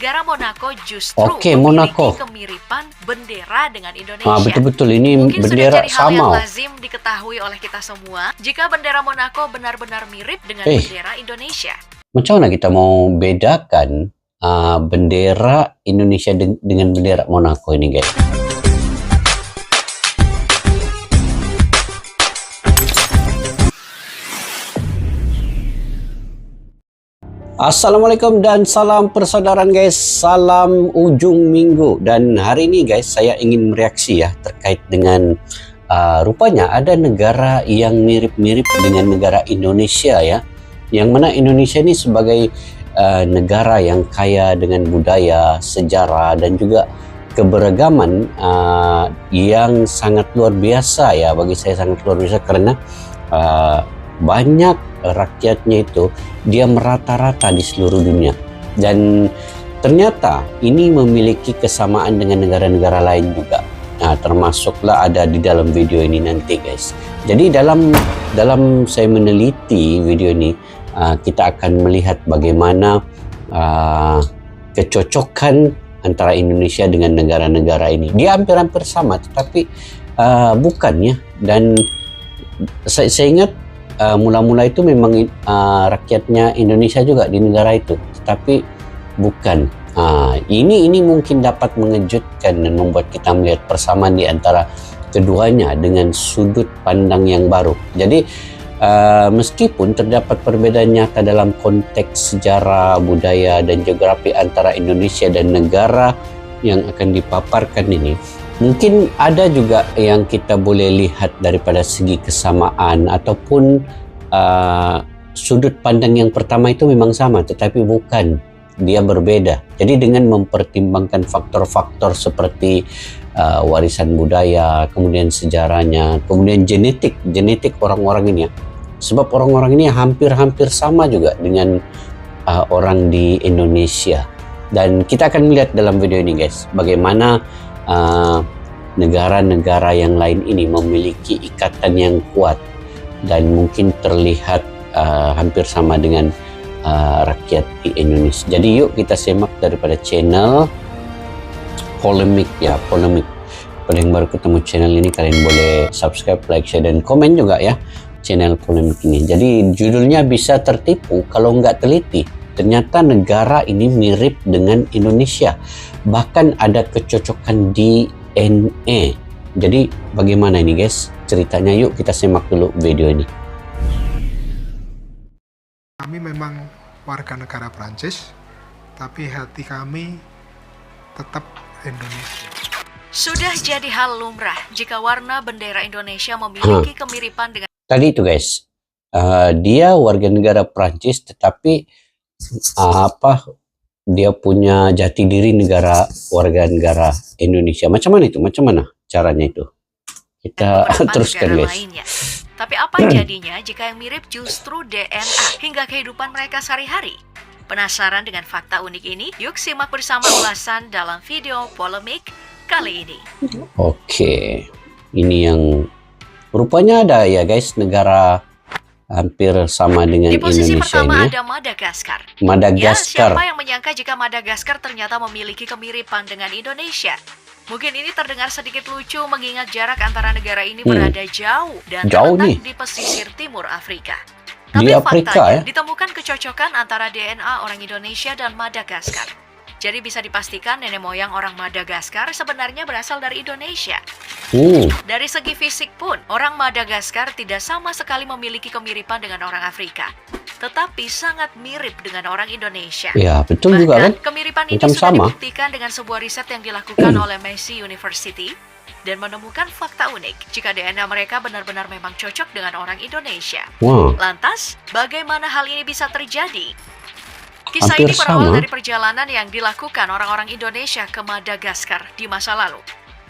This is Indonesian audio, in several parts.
negara Monaco justru Oke, memiliki Monaco. kemiripan bendera dengan Indonesia. Betul-betul ini Mungkin bendera sudah jadi hal yang sama. lazim diketahui oleh kita semua jika bendera Monaco benar-benar mirip dengan bendera Indonesia. Macam mana kita mau bedakan bendera Indonesia dengan bendera Monaco ini, guys? Assalamualaikum dan salam persaudaraan, guys. Salam ujung minggu. Dan hari ini, guys, saya ingin mereaksi ya terkait dengan rupanya ada negara yang mirip-mirip dengan negara Indonesia ya. Yang mana Indonesia ini sebagai negara yang kaya dengan budaya, sejarah dan juga keberagaman yang sangat luar biasa ya. Bagi saya sangat luar biasa karena banyak rakyatnya itu dia merata-rata di seluruh dunia, dan ternyata ini memiliki kesamaan dengan negara-negara lain juga. Nah, termasuklah ada di dalam video ini nanti, guys. Jadi dalam saya meneliti video ini, kita akan melihat bagaimana kecocokan antara Indonesia dengan negara-negara ini. Dia hampir-hampir sama, tetapi bukannya. Dan saya ingat mula-mula itu memang rakyatnya Indonesia juga di negara itu, tetapi bukan. Ini mungkin dapat mengejutkan dan membuat kita melihat persamaan di antara keduanya dengan sudut pandang yang baru. Jadi meskipun terdapat perbedaan nyata dalam konteks sejarah, budaya dan geografi antara Indonesia dan negara yang akan dipaparkan ini, mungkin ada juga yang kita boleh lihat daripada segi kesamaan ataupun sudut pandang yang pertama itu memang sama, tetapi bukan, dia berbeda. Jadi dengan mempertimbangkan faktor-faktor seperti warisan budaya, kemudian sejarahnya, kemudian genetik orang-orang ini ya. Sebab orang-orang ini hampir-hampir sama juga dengan orang di Indonesia. Dan kita akan melihat dalam video ini, guys, bagaimana negara-negara yang lain ini memiliki ikatan yang kuat dan mungkin terlihat hampir sama dengan rakyat di Indonesia. Jadi yuk kita simak daripada channel Polemik ya, Polemik. Pada yang baru ketemu channel ini, kalian boleh subscribe, like, share, dan komen juga ya channel Polemik ini. Jadi judulnya bisa tertipu kalau nggak teliti. Ternyata negara ini mirip dengan Indonesia. Bahkan ada kecocokan DNA. Jadi bagaimana ini, guys? Ceritanya yuk kita simak dulu video ini. Kami memang warga negara Prancis, tapi hati kami tetap Indonesia. Sudah jadi hal lumrah jika warna bendera Indonesia memiliki kemiripan dengan... Tadi itu, guys, dia warga negara Prancis, tetapi dia punya jati diri warga negara Indonesia. Macam mana itu? Macam mana caranya itu? Kita teruskan, guys. Lainnya. Tapi apa jadinya jika yang mirip justru DNA hingga kehidupan mereka sehari-hari? Penasaran dengan fakta unik ini? Yuk simak bersama ulasan dalam video Polemik kali ini. Oke, ini yang rupanya ada ya, guys, negara hampir sama dengan Indonesia ini. Di posisi pertama ada Madagaskar. Ya, siapa yang menyangka jika Madagaskar ternyata memiliki kemiripan dengan Indonesia? Mungkin ini terdengar sedikit lucu mengingat jarak antara negara ini berada jauh dan terletak di pesisir timur Afrika. Tapi faktanya ditemukan kecocokan antara DNA orang Indonesia dan Madagaskar. Jadi bisa dipastikan nenek moyang orang Madagaskar sebenarnya berasal dari Indonesia. Dari segi fisik pun, orang Madagaskar tidak sama sekali memiliki kemiripan dengan orang Afrika, tetapi sangat mirip dengan orang Indonesia. Ya, betul. Bahkan, juga kan? Kemiripan ini sudah dibuktikan dengan sebuah riset yang dilakukan oleh Massey University dan menemukan fakta unik jika DNA mereka benar-benar memang cocok dengan orang Indonesia. Lantas, bagaimana hal ini bisa terjadi? Kisah ini berawal dari perjalanan yang dilakukan orang-orang Indonesia ke Madagaskar di masa lalu.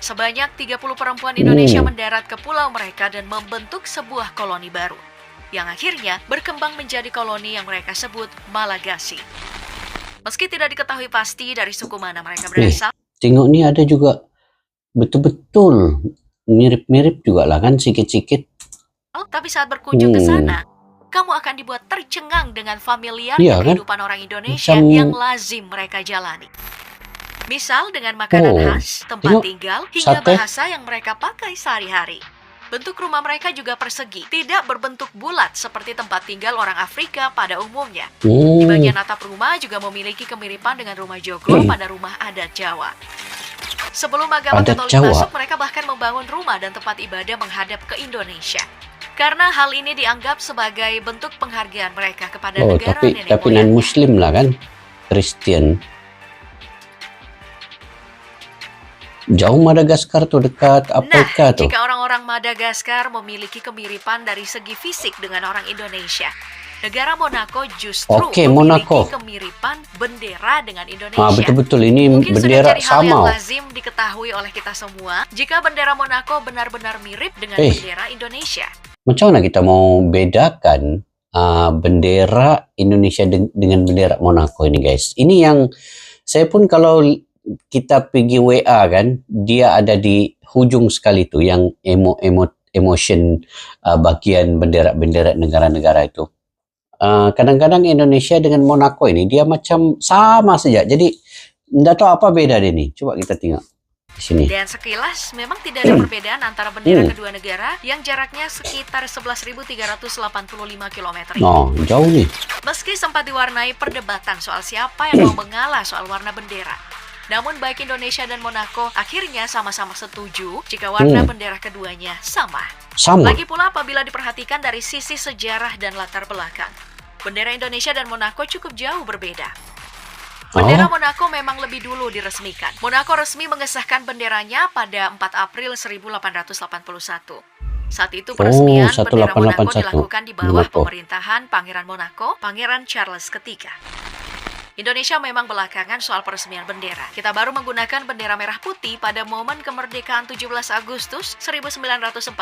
Sebanyak 30 perempuan Indonesia mendarat ke pulau mereka dan membentuk sebuah koloni baru, yang akhirnya berkembang menjadi koloni yang mereka sebut Malagasy. Meski tidak diketahui pasti dari suku mana mereka berasal. Tengok nih, ada juga betul-betul mirip-mirip juga lah kan, sikit-sikit. Tapi saat berkunjung ke sana, kamu akan dibuat tercengang dengan familiar kehidupan orang Indonesia yang lazim mereka jalani. Misal dengan makanan khas, tempat tengok, tinggal, hingga sate. bahasa yang mereka pakai sehari-hari. Bentuk rumah mereka juga persegi, tidak berbentuk bulat seperti tempat tinggal orang Afrika pada umumnya. Di bagian atap rumah juga memiliki kemiripan dengan rumah joglo pada rumah adat Jawa. Sebelum agama Adat Katolik Jawa. masuk, mereka bahkan membangun rumah dan tempat ibadah menghadap ke Indonesia. Karena hal ini dianggap sebagai bentuk penghargaan mereka kepada Oh, negara tapi nenek non moyangnya. Muslim lah kan, Kristen. Jauh Madagaskar tuh dekat Nah, Afrika tuh. jika orang-orang Madagaskar memiliki kemiripan dari segi fisik dengan orang Indonesia, negara Monaco justru Oke, memiliki Monaco. kemiripan bendera dengan Indonesia. Betul-betul ini Mungkin sudah bendera jadi hal yang sama. lazim diketahui oleh kita semua jika bendera Monaco benar-benar mirip dengan bendera Indonesia. Macam mana kita mau bedakan bendera Indonesia dengan bendera Monaco ini, guys? Ini yang saya pun kalau kita pergi WA kan, dia ada di hujung sekali tuh yang emotion bagian bendera-bendera negara-negara itu. Kadang-kadang Indonesia dengan Monaco ini dia macam sama saja. Jadi tidak tahu apa beda dia nih. Coba kita tengok di sini. Dan sekilas memang tidak ada perbedaan antara bendera kedua negara yang jaraknya sekitar 11.385 km ini. Oh, jauh nih. Meski sempat diwarnai perdebatan soal siapa yang mau mengalah soal warna bendera. Namun baik Indonesia dan Monaco akhirnya sama-sama setuju jika warna bendera keduanya sama. Sama. Lagi pula apabila diperhatikan dari sisi sejarah dan latar belakang. Bendera Indonesia dan Monaco cukup jauh berbeda. Bendera Monaco memang lebih dulu diresmikan. Monaco resmi mengesahkan benderanya pada 4 April 1881. Saat itu peresmian bendera Monaco 1881. dilakukan di bawah pemerintahan Pangeran Monaco, Pangeran Charles III. Indonesia memang belakangan soal peresmian bendera. Kita baru menggunakan bendera merah putih pada momen kemerdekaan 17 Agustus 1945.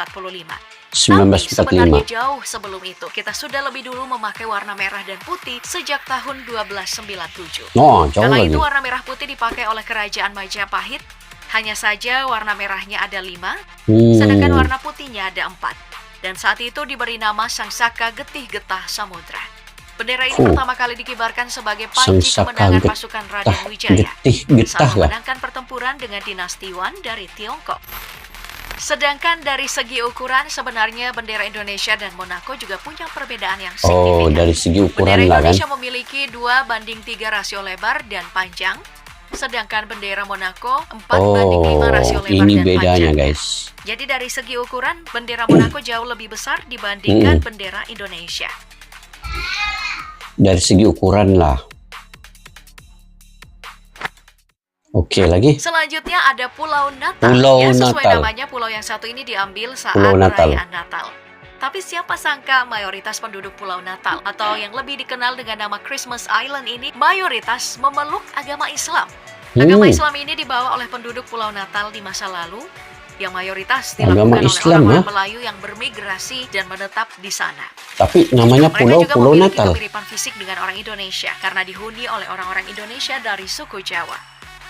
Tapi sebenarnya jauh sebelum itu, kita sudah lebih dulu memakai warna merah dan putih sejak tahun 1297. Oh, jauh Kala lagi. itu warna merah putih dipakai oleh Kerajaan Majapahit. Hanya saja warna merahnya ada 5, sedangkan warna putihnya ada 4. Dan saat itu diberi nama Sangsaka Getih Getah Samudra. Bendera ini pertama kali dikibarkan sebagai panji kemenangan pasukan Raden Wijaya saat memenangkan pertempuran dengan dinasti Yuan dari Tiongkok. Sedangkan dari segi ukuran, sebenarnya bendera Indonesia dan Monaco juga punya perbedaan yang signifikan. Oh, dari segi ukuran bendera lah kan. Indonesia memiliki 2:3 rasio lebar dan panjang, sedangkan bendera Monaco 4:5 rasio lebar ini dan bedanya, panjang. guys. Jadi dari segi ukuran, bendera Monaco jauh lebih besar dibandingkan bendera Indonesia. Dari segi ukuran lah. Oke, lagi. Selanjutnya ada Pulau Natal. Pulau Ya, sesuai Natal. namanya, pulau yang satu ini diambil saat Pulau Natal. perayaan Natal. Tapi siapa sangka mayoritas penduduk Pulau Natal atau yang lebih dikenal dengan nama Christmas Island ini mayoritas memeluk agama Islam. Agama Islam ini dibawa oleh penduduk Pulau Natal di masa lalu yang mayoritas Agama dilakukan oleh Islam, orang-orang Melayu yang bermigrasi dan menetap di sana. Tapi namanya Mereka juga Pulau memiliki Natal. kemiripan fisik dengan orang Indonesia karena dihuni oleh orang-orang Indonesia dari suku Jawa.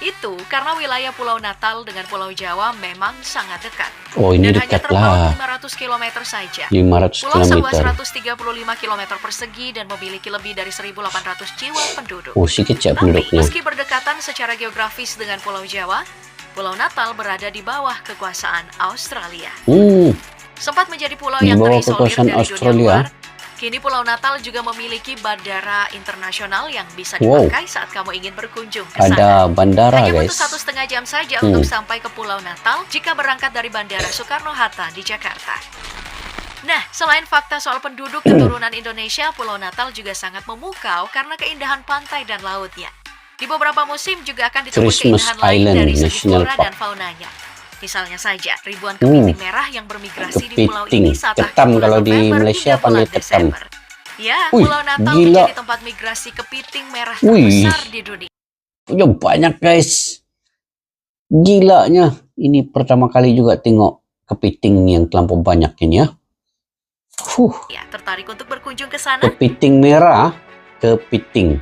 Itu karena wilayah Pulau Natal dengan Pulau Jawa memang sangat dekat. Oh, ini Dan hanya dekat terpaut lah. 500 km saja. 500 Pulau seluas km. 135 km persegi dan memiliki lebih dari 1.800 jiwa penduduk. Oh, si kecil Tapi penduduknya. meski berdekatan secara geografis dengan Pulau Jawa, Pulau Natal berada di bawah kekuasaan Australia. Sempat menjadi pulau Di yang bawah terisolir kekuasaan dari dunia Australia. luar. Kini Pulau Natal juga memiliki bandara internasional yang bisa dipakai saat kamu ingin berkunjung ke sana. Ada bandara, Hanya butuh guys. 1,5 jam saja untuk sampai ke Pulau Natal jika berangkat dari Bandara Soekarno-Hatta di Jakarta. Nah, selain fakta soal penduduk keturunan Indonesia, Pulau Natal juga sangat memukau karena keindahan pantai dan lautnya. Di beberapa musim juga akan ditemui Christmas keindahan lain Island dari segi National flora Park. dan faunanya. Misalnya saja, ribuan kepiting merah yang bermigrasi di pulau Kepiting. ini saat Ketam akhir bulan kalau di November Malaysia hingga panggil bulan ketam. Desember. Ya, Wih, Pulau Natal gila. menjadi tempat migrasi kepiting merah terbesar di dunia. Ya, banyak, guys. Gilanya. Ini pertama kali juga tengok kepiting yang terlampau banyak ini ya. Ya, tertarik untuk berkunjung ke sana? Kepiting merah. Kepiting.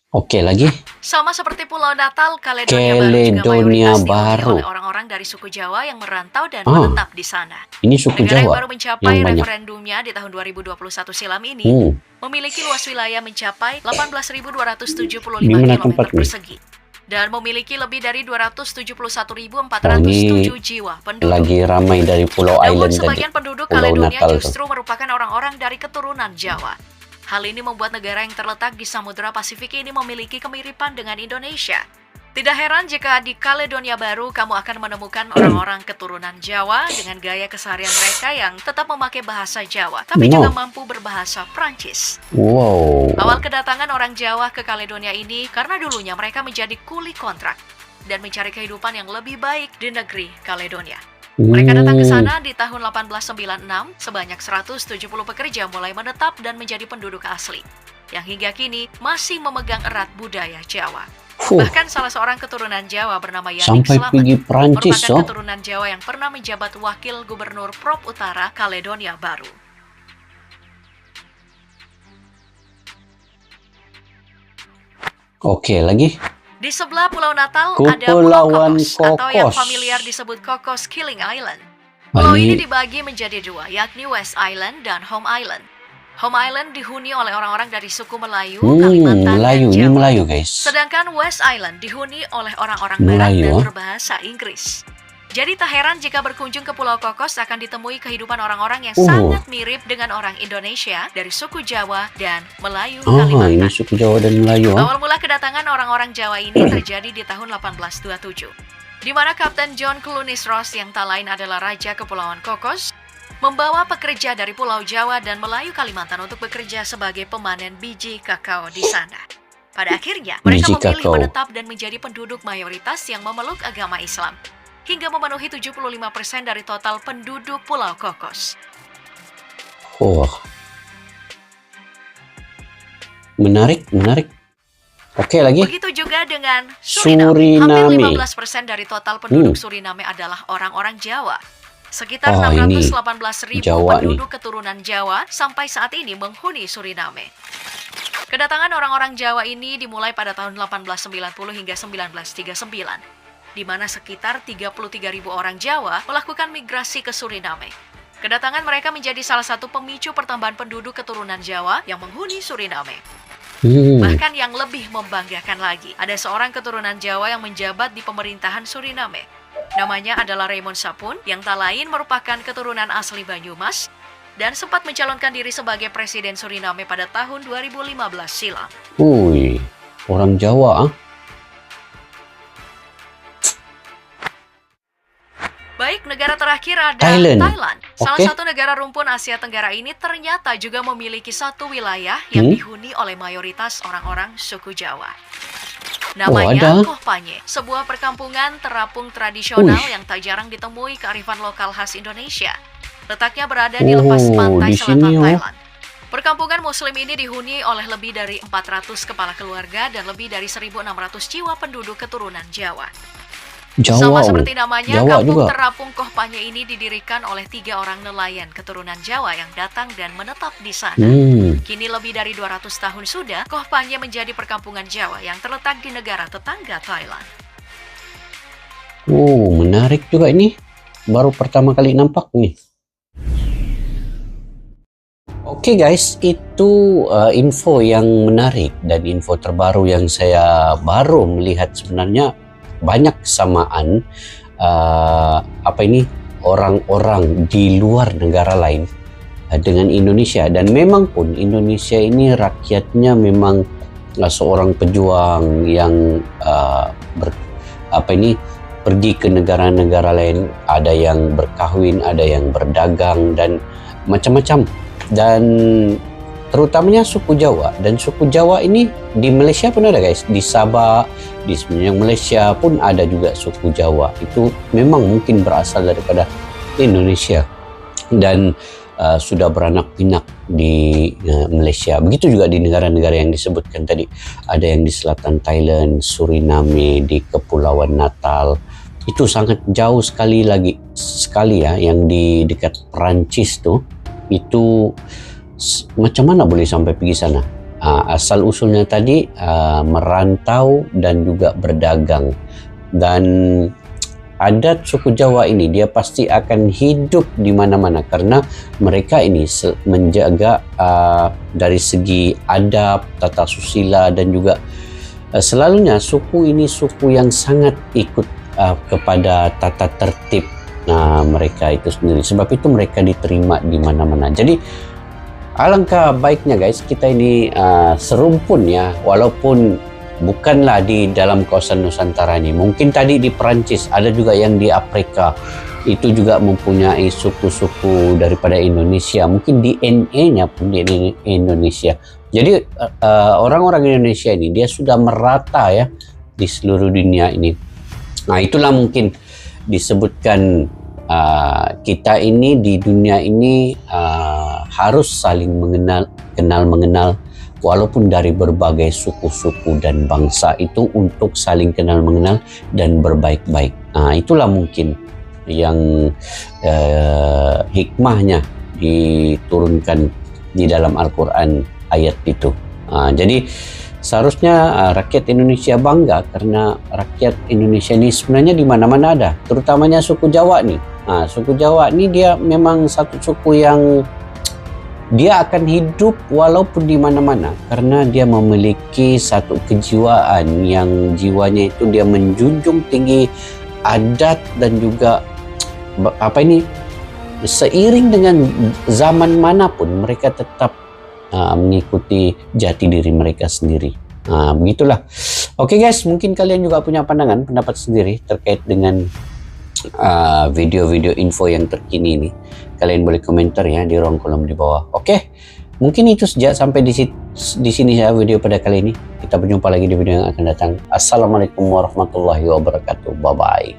Oke, lagi. Sama seperti Pulau Natal, Kaledonia Baru juga Kaledonia mayoritas dihuni Baru. oleh orang-orang dari suku Jawa yang merantau dan menetap di sana. Ini suku Negara yang Jawa baru mencapai yang banyak. referendumnya di tahun 2021 silam ini memiliki luas wilayah mencapai 18.275 Di mana km tempatnya? persegi dan memiliki lebih dari 271.407 jiwa penduduk. Lagi ramai dari Pulau Namun Island tadi. sebagian penduduk Pulau Kaledonia Natal justru merupakan orang-orang dari keturunan Jawa. Hal ini membuat negara yang terletak di Samudra Pasifik ini memiliki kemiripan dengan Indonesia. Tidak heran jika di Kaledonia Baru kamu akan menemukan orang-orang keturunan Jawa dengan gaya keseharian mereka yang tetap memakai bahasa Jawa, tapi juga mampu berbahasa Prancis. Wow. Awal kedatangan orang Jawa ke Kaledonia ini karena dulunya mereka menjadi kuli kontrak dan mencari kehidupan yang lebih baik di negeri Kaledonia. Mereka datang ke sana di tahun 1896, sebanyak 170 pekerja mulai menetap dan menjadi penduduk asli, yang hingga kini masih memegang erat budaya Jawa. Bahkan salah seorang keturunan Jawa bernama Yanik Sampai Slamet pergi Prancis, merupakan keturunan Jawa yang pernah menjabat wakil gubernur Prop Utara Kaledonia Baru. Oke, lagi. Di sebelah Pulau Natal ada Pulau Kepulauan Cocos atau yang Cocos. familiar disebut Cocos Killing Island. Pulau ini dibagi menjadi dua, yakni West Island dan Home Island. Home Island dihuni oleh orang-orang dari suku Melayu, Kalimantan, Melayu, dan ini Jawa. Melayu guys. Sedangkan West Island dihuni oleh orang-orang Barat Melayu, dan berbahasa Inggris. Jadi tak heran jika berkunjung ke Pulau Cocos akan ditemui kehidupan orang-orang yang sangat mirip dengan orang Indonesia dari suku Jawa dan Melayu Kalimantan. Ini suku Jawa dan Melayu. Awal mula kedatangan orang-orang Jawa ini terjadi di tahun 1827, di mana Kapten John Clunies Ross yang tak lain adalah Raja Kepulauan Cocos, membawa pekerja dari Pulau Jawa dan Melayu Kalimantan untuk bekerja sebagai pemanen biji kakao di sana. Pada akhirnya, mereka memilih menetap dan menjadi penduduk mayoritas yang memeluk agama Islam, hingga memenuhi 75% dari total penduduk Pulau Cocos. Menarik. Oke, lagi. Begitu juga dengan Suriname. Hampir 15% dari total penduduk Suriname adalah orang-orang Jawa. Sekitar 618.000 penduduk keturunan Jawa sampai saat ini menghuni Suriname. Kedatangan orang-orang Jawa ini dimulai pada tahun 1890 hingga 1939, di mana sekitar 33.000 orang Jawa melakukan migrasi ke Suriname. Kedatangan mereka menjadi salah satu pemicu pertambahan penduduk keturunan Jawa yang menghuni Suriname. Bahkan yang lebih membanggakan lagi, ada seorang keturunan Jawa yang menjabat di pemerintahan Suriname. Namanya adalah Raymond Sapun, yang tak lain merupakan keturunan asli Banyumas dan sempat mencalonkan diri sebagai presiden Suriname pada tahun 2015 silam. Orang Jawa. Baik, negara terakhir ada Thailand. Salah satu negara rumpun Asia Tenggara ini ternyata juga memiliki satu wilayah yang dihuni oleh mayoritas orang-orang suku Jawa. Namanya Koh Panye, sebuah perkampungan terapung tradisional yang tak jarang ditemui kearifan lokal khas Indonesia. Letaknya berada di lepas pantai selatan Thailand. Perkampungan Muslim ini dihuni oleh lebih dari 400 kepala keluarga dan lebih dari 1.600 jiwa penduduk keturunan Jawa. Sama seperti namanya, kampung terapung Koh Panye ini didirikan oleh 3 orang nelayan keturunan Jawa yang datang dan menetap di sana. Kini lebih dari 200 tahun sudah, Koh Panye menjadi perkampungan Jawa yang terletak di negara tetangga Thailand. Menarik juga ini. Baru pertama kali nampak nih. Oke guys, itu info yang menarik dan info terbaru yang saya baru melihat. Sebenarnya banyak kesamaan orang-orang di luar negara lain dengan Indonesia, dan memang pun Indonesia ini rakyatnya memang seorang pejuang yang pergi ke negara-negara lain, ada yang berkahwin, ada yang berdagang dan macam-macam, dan terutamanya suku Jawa. Dan suku Jawa ini di Malaysia pun ada guys, di Sabah, di semenanjung Malaysia pun ada juga suku Jawa. Itu memang mungkin berasal daripada Indonesia dan sudah beranak pinak di Malaysia. Begitu juga di negara-negara yang disebutkan tadi, ada yang di selatan Thailand, Suriname, di Kepulauan Natal. Itu sangat jauh sekali ya, yang di dekat Perancis tuh. Itu macam mana boleh sampai pergi sana? Asal usulnya tadi merantau dan juga berdagang, dan adat suku Jawa ini dia pasti akan hidup di mana-mana karena mereka ini menjaga dari segi adab, tata susila, dan juga selalunya suku ini suku yang sangat ikut kepada tata tertib mereka itu sendiri. Sebab itu mereka diterima di mana-mana. Jadi alangkah baiknya guys, kita ini serumpun ya, walaupun bukanlah di dalam kawasan Nusantara ini. Mungkin tadi di Perancis, ada juga yang di Afrika, itu juga mempunyai suku-suku daripada Indonesia. Mungkin DNA-nya pun di Indonesia. Jadi orang-orang Indonesia ini dia sudah merata ya di seluruh dunia ini. Nah, itulah mungkin disebutkan kita ini di dunia ini harus saling kenal mengenal, walaupun dari berbagai suku-suku dan bangsa itu, untuk saling kenal mengenal dan berbaik-baik. Nah, itulah mungkin yang hikmahnya diturunkan di dalam Al-Quran ayat itu. Jadi seharusnya rakyat Indonesia bangga karena rakyat Indonesia ini sebenarnya di mana-mana ada, terutamanya suku Jawa nih. Suku Jawa ini dia memang satu suku yang dia akan hidup walaupun di mana-mana karena dia memiliki satu kejiwaan yang jiwanya itu dia menjunjung tinggi adat dan juga seiring dengan zaman manapun mereka tetap mengikuti jati diri mereka sendiri. Begitulah. Oke guys, mungkin kalian juga punya pendapat sendiri terkait dengan video-video info yang terkini ini. Kalian boleh komentar ya di ruang kolom di bawah. Oke, mungkin itu saja sampai di sini ya video pada kali ini. Kita berjumpa lagi di video yang akan datang. Assalamualaikum warahmatullahi wabarakatuh. Bye bye.